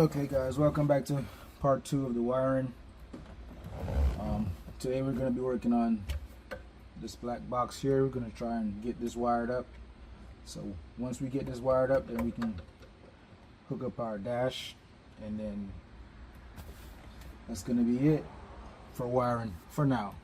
Okay guys, welcome back to part 2 of the wiring. Today we're going to be working on this black box here. We're going to try and get this wired up. So once we get this wired up, then we can hook up our dash, and then that's going to be it for wiring for now.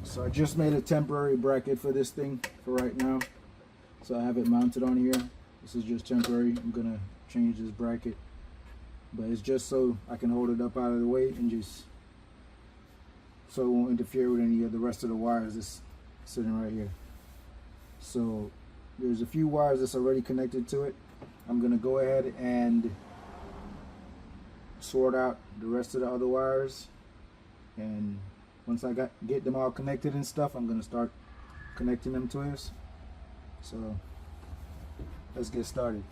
So I just made a temporary bracket for this thing for right now. So I have it mounted on here. This is just temporary. I'm gonna change this bracket, but it's just so I can hold it up out of the way and just so it won't interfere with any of the rest of the wires that's sitting right here. So there's a few wires that's already connected to it. I'm gonna go ahead and sort out the rest of the other wires, and once I get them all connected and stuff, I'm gonna start connecting them to us. So let's get started.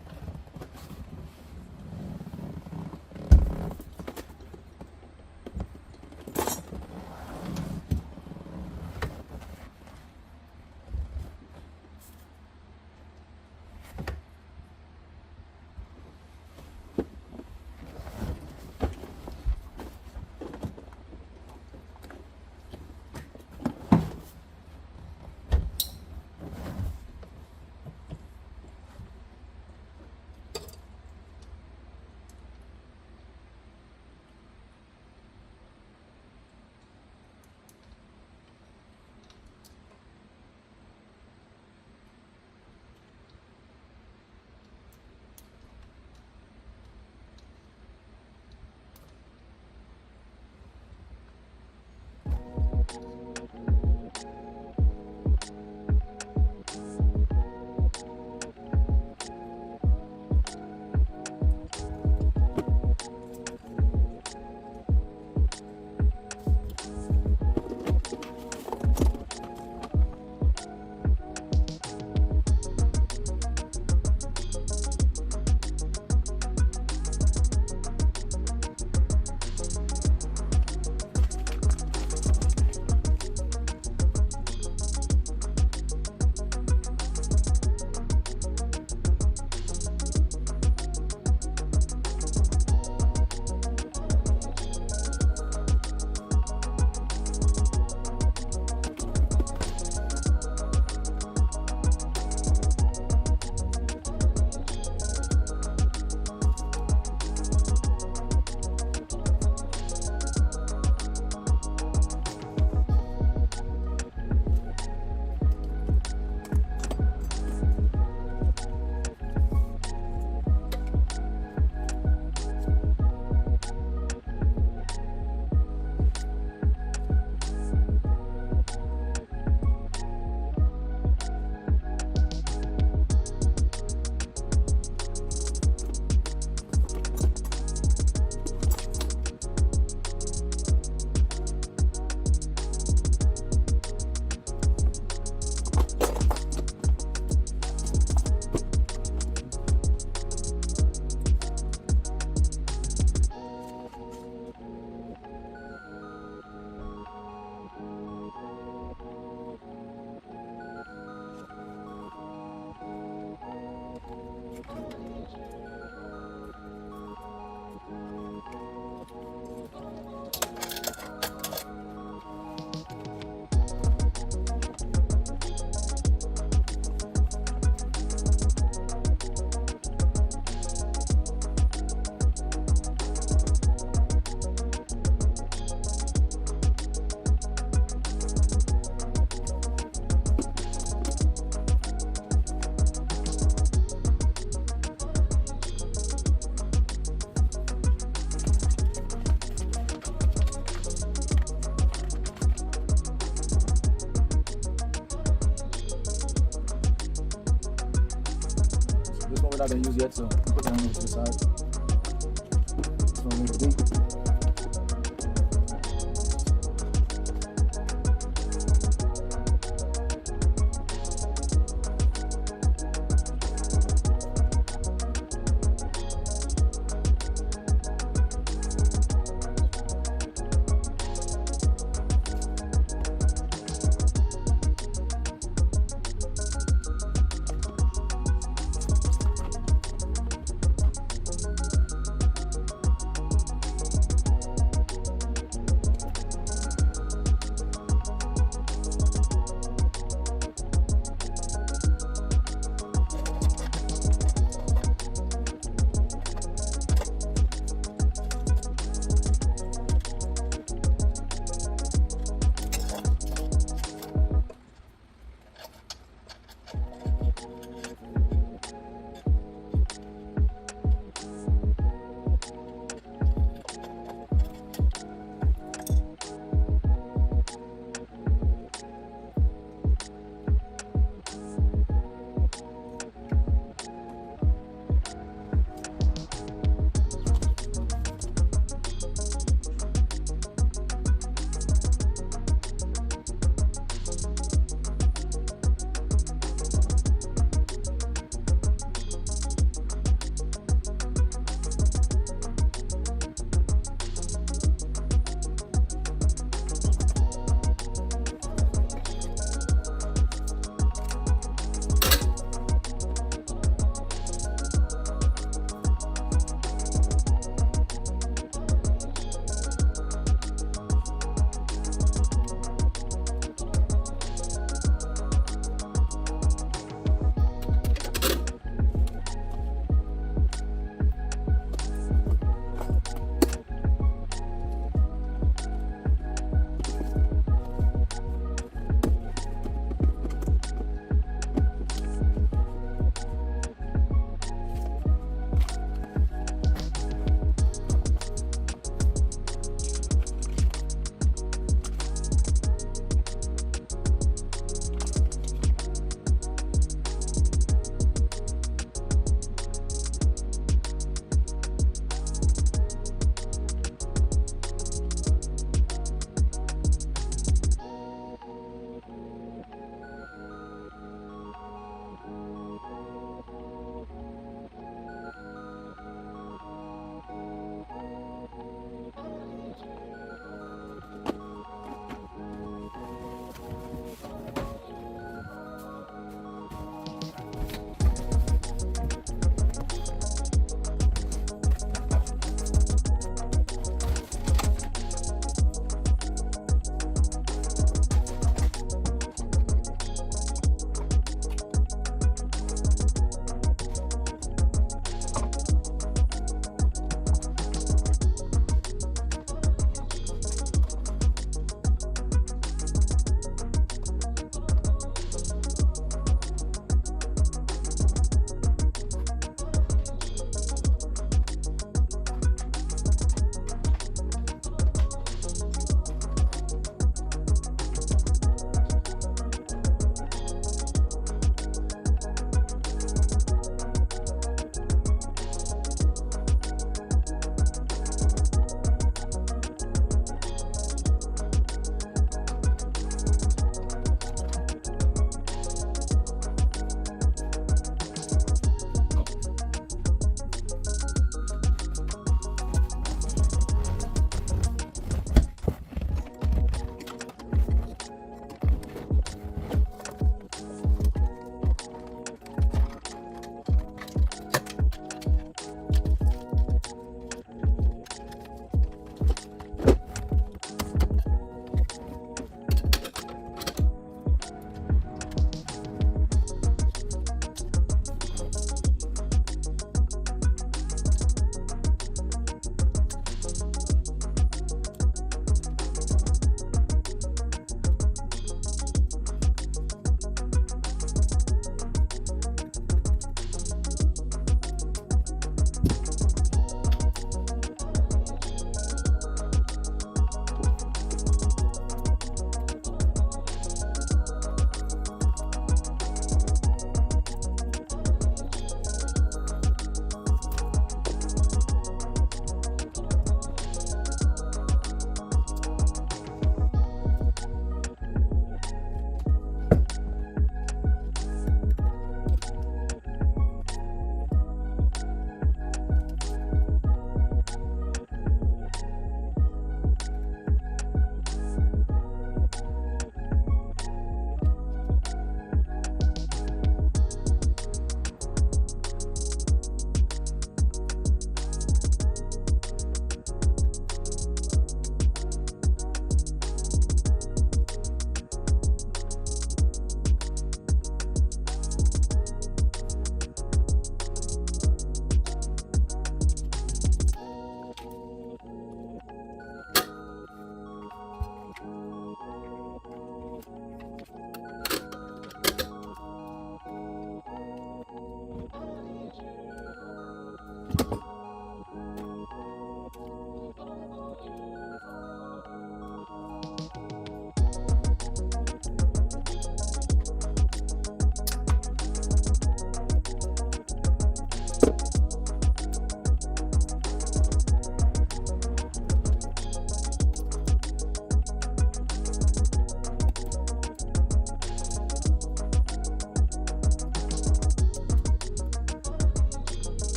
Not been used yet, so put that one to the side. This one needs to be.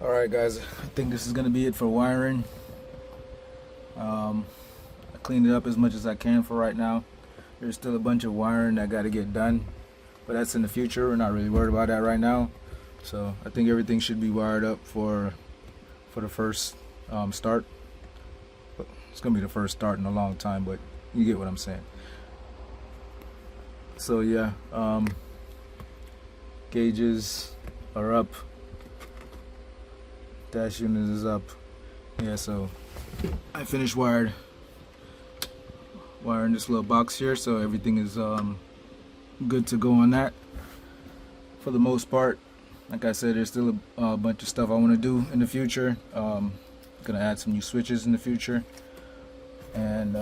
Alright guys, I think this is gonna be it for wiring. I cleaned it up as much as I can for right now. There's still a bunch of wiring that got to get done, but that's in the future. We're not really worried about that right now. So I think everything should be wired up for the first start. It's gonna be the first start in a long time, but you get what I'm saying. So yeah, gauges are up, dash unit is up. Yeah, so I finished wiring this little box here, so everything is good to go on that for the most part. Like I said, there's still a bunch of stuff I want to do in the future. Gonna add some new switches in the future, and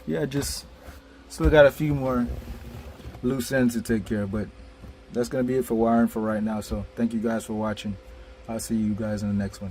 yeah, just still got a few more loose ends to take care of, but that's gonna be it for wiring for right now. So thank you guys for watching. I'll see you guys in the next one.